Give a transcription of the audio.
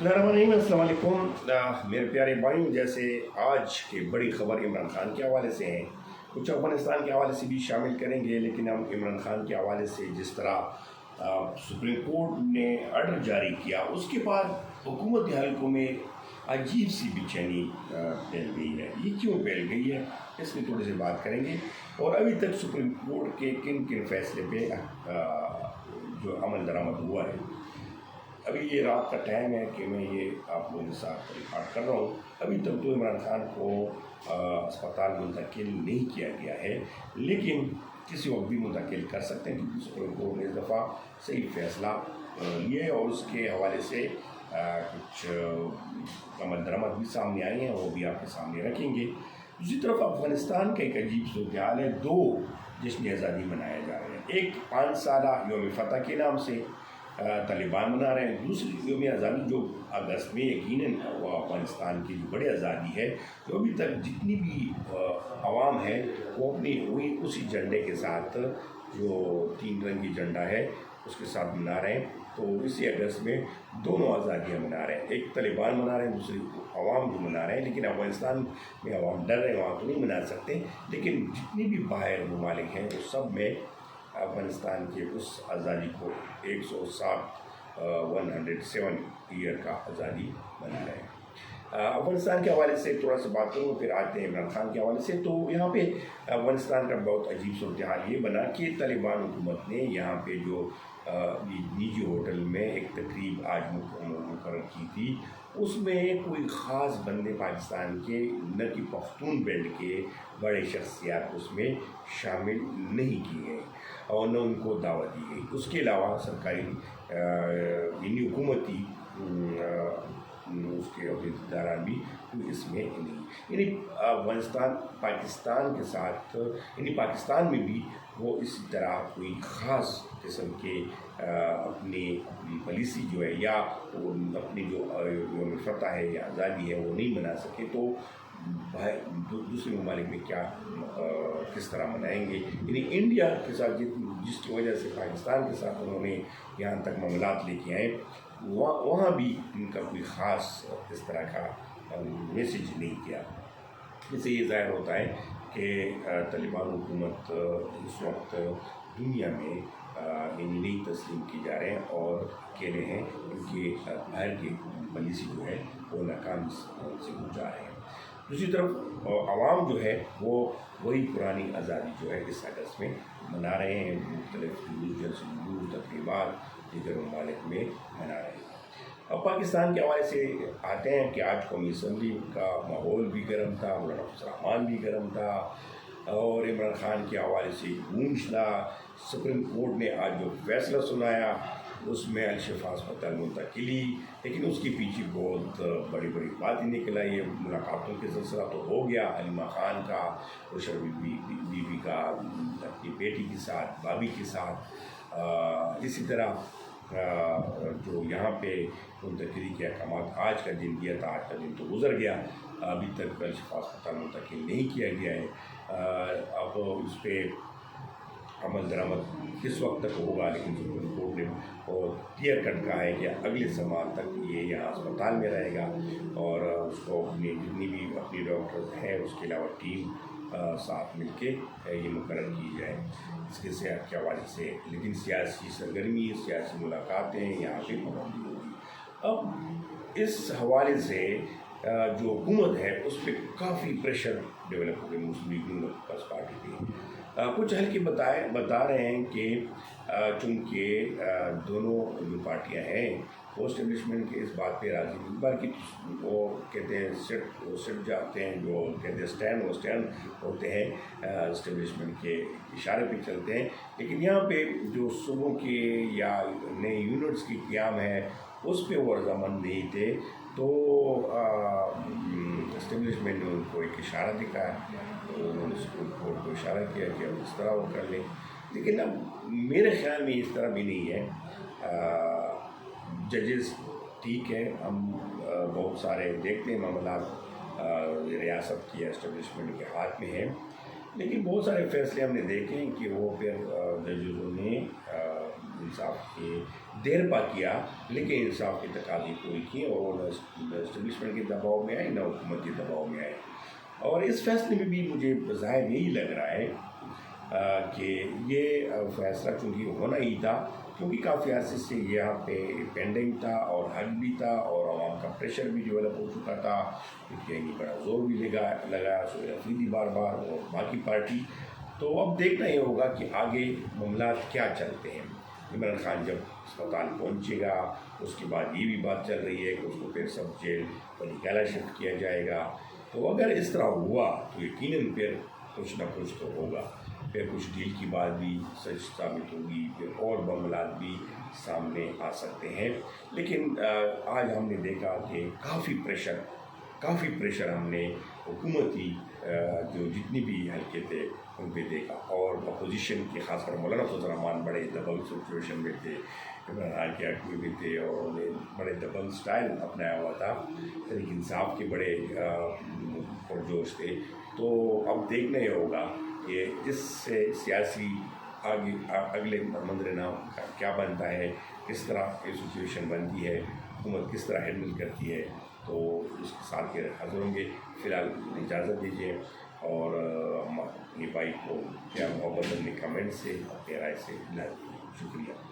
अस्सलाम वालेकुम मेरे प्यारे भाइयों। जैसे आज की बड़ी खबर इमरान खान के हवाले से हैं, कुछ अफगानिस्तान के हवाले से भी शामिल करेंगे, लेकिन हम इमरान खान के हवाले से जिस तरह सुप्रीम कोर्ट ने ऑर्डर जारी किया उसके बाद हुकूमती हलकों में अजीब सी बेचैनी फैल गई है। ये क्यों फैल गई है, इसकी थोड़ी सी बात करेंगे। और अभी तक सुप्रीम कोर्ट के किन किन फैसले पे जो अमल दरामद हुआ है। अभी ये रात का टाइम है कि मैं ये आप लोगों के साथ रिकॉर्ड कर रहा हूँ। अभी तक तो इमरान खान को अस्पताल मुंतकिल नहीं किया गया है, लेकिन किसी वक्त भी मुंतकिल कर सकते हैं, क्योंकि सुप्रीम कोर्ट ने इस दफ़ा सही फैसला लिया है और उसके हवाले से कुछ अमल दरामद भी सामने आए हैं, वो भी आपके सामने रखेंगे। दूसरी तरफ अफ़गानिस्तान का एक अजीब सूरत हाल है। दो जश्न आज़ादी मनाया जा रहे हैं। एक 5 साला यौम फतह के नाम से तालिबान मना रहे हैं, दूसरी यौम आज़ादी जो अगस्त में यकीनन वो अफ़गानिस्तान की जो बड़ी आज़ादी है, जो अभी तक जितनी भी आवाम है वो अपनी वही उसी झंडे के साथ, जो 3 रंगी झंडा है उसके साथ मना रहे हैं। तो इसी अगस्त में दोनों आज़ादियाँ मना रहे हैं, एक तालिबान मना रहे हैं, दूसरी अवाम भी मना रहे हैं। लेकिन अफ़गानिस्तान में अवाम डर रहे हैं, वहाँ तो नहीं मना सकते, लेकिन जितनी भी बाहर ममालिक हैं वो सब में अफ़गानिस्तान के उस आज़ादी को 107 ईयर का आज़ादी बना रहे हैं। अफ़गानिस्तान के हवाले से थोड़ा सा बात करूँ, फिर आते हैं इमरान खान के हवाले से। तो यहाँ पे अफ़गानिस्तान का बहुत अजीब सूरत हाल ये बना कि तालिबान हुकूमत ने यहाँ पे जो निजी होटल में एक तकरीब आज मुकर्रर की थी, उसमें कोई ख़ास बंदे पाकिस्तान के न कि पख्तून बेल्ट के बड़े शख्सियात उसमें शामिल नहीं किए गए और न उनको दावत दी गई। उसके अलावा सरकारी यानी हुकूमती उसके अहदेदारान भी इसमें नहीं, यानी अफ़गानिस्तान पाकिस्तान के साथ, यानी पाकिस्तान में भी वो इसी तरह कोई ख़ास किस्म के अपनी पॉलिसी जो है या अपनी जो यौम फतह है या आज़ादी है वो नहीं मना सके, तो दूसरे ममालिक में क्या किस तरह मनाएंगे। यानी इंडिया के साथ जिसकी वजह से पाकिस्तान के साथ उन्होंने यहाँ तक मामलात लेके आए, वहाँ भी इनका कोई ख़ास इस तरह का मैसेज नहीं किया। इससे ये ज़ाहिर होता है कि तालिबान हुकूमत इस वक्त दुनिया में यानी नहीं तस्लीम की जा रहे हैं और अकेले हैं, क्योंकि बाहर की पॉलिसी जो है वो नाकाम से जा रहे हैं। दूसरी तरफ आवाम जो है वो वही पुरानी आज़ादी जो है इस अगस्त में मना रहे हैं, मुख्तलिफ तकरीबात दीगर ममालिक में मना रहे हैं। अब पाकिस्तान के हवाले से आते हैं कि आज कौमी असम्बली का माहौल भी गर्म था, मौलाना फजल रहमान भी गर्म था और इमरान खान के हवाले से गूंज था। सुप्रीम कोर्ट ने आज जो फैसला सुनाया उसमें अल-शिफा अस्पताल मुंतकिली, लेकिन उसके पीछे बहुत बड़ी बड़ी बातें निकल आई है। मुलाकातों के सिलसिला तो हो गया, हलीमा खान का उशर बीबी का अपनी बेटी के साथ, भाभी के साथ, इसी तरह जो यहाँ पे मुंतकिली के अहकाम आज का दिन दिया था, आज का दिन तो गुजर गया, अभी तक अल-शिफा अस्पताल मुंतकिल नहीं किया गया है। अब उस पर अमल दरामद किस वक्त तक होगा, लेकिन सुप्रीम कोर्ट ने और क्लियर कट कहा है कि अगले समाल तक ये यहाँ अस्पताल में रहेगा और उसको जितनी भी अपनी डॉक्टर्स हैं उसके अलावा टीम साथ मिलके ये मुकर्रर की जाए इसके सेहत के हवाले से। लेकिन सियासी सरगर्मी, सियासी मुलाकातें यहाँ पे पाबंदी होगी। अब इस हवाले से जो हुकूमत है उस पर काफ़ी प्रेशर डेवलप हो गया मुस्लिम लीग नून पार्टी की। कुछ हल्के बता रहे हैं कि चूँकि दोनों जो पार्टियां हैं वो इस्टेब्लिशमेंट के इस बात पे राज़ी नहीं, बल्कि वो कहते हैं सिट जाते हैं, जो कहते हैं स्टैंड होते हैं, इस्टेब्लिशमेंट के इशारे पे चलते हैं। लेकिन यहाँ पे जो सूबों के या नए यूनिट्स की क़याम है उस पर वो रज़ामंद नहीं थे, तो इस्टेब्लिशमेंट ने उनको एक इशारा दिखाया, तो उन्होंने सुप्रीम कोर्ट को इशारा किया कि अब इस तरह वो कर लें। लेकिन अब मेरे ख्याल में इस तरह भी नहीं है। जजेस ठीक है, हम बहुत सारे देखते हैं मामला रियासत की इस्टेब्लिशमेंट के हाथ में है, लेकिन बहुत सारे फैसले हमने देखे हैं कि वो फिर जजों ने इंसाफ के دیر پا کیا لیکن انصاف کے تقاضے پوری کیے اور نہ اسٹیبلشمنٹ کے دباؤ میں آئے نہ حکومت کے دباؤ میں آئے. اور اس فیصلے میں بھی مجھے ظاہر یہی لگ رہا ہے کہ یہ فیصلہ چونکہ ہونا ہی تھا کیونکہ کافی عرصے سے یہاں پہ پینڈنگ تھا اور حل بھی تھا اور عوام کا پریشر بھی ڈیولپ ہو چکا تھا. کہیں بڑا زور بھی لگایا سہیل افریدی بار بار اور باقی پارٹی. تو اب دیکھنا یہ ہوگا کہ آگے معاملات کیا چلتے ہیں. عمران خان جب اسپتال پہنچے گا اس کے بعد یہ بھی بات چل رہی ہے کہ اس کو پھر سب جیل ولیکیلا شفٹ کیا جائے گا. تو اگر اس طرح ہوا تو یقیناً پھر کچھ نہ کچھ تو ہوگا. پھر کچھ ڈیل کی بات بھی سچ ثابت ہوگی, پھر اور معاملات بھی سامنے آ سکتے ہیں. لیکن آج ہم نے دیکھا کہ کافی پریشر ہم نے حکومتی جو جتنی بھی حلقے تھے ان پہ دیکھا اور اپوزیشن کے خاص کر مولانا فضل الرحمان بڑے دبنگ سچویشن میں تھے, عمران خان کے حق میں بھی تھے اور انہوں نے بڑے دبنگ سٹائل اپنایا ہوا تھا. تحریک انصاف کے بڑے پرجوش تھے. تو اب دیکھنا یہ ہوگا کہ اس سے سیاسی اگلے منظر نام کیا بنتا ہے, کس طرح یہ سچویشن بنتی ہے, حکومت کس طرح ہینڈل کرتی ہے. تو اس کے ساتھ کے حاضر ہوں گے. فی الحال اجازت دیجیے اور اپنی بھائی کو کیا محبت اپنے کمنٹ سے اپنی رائے سے ملا دیجیے. شکریہ.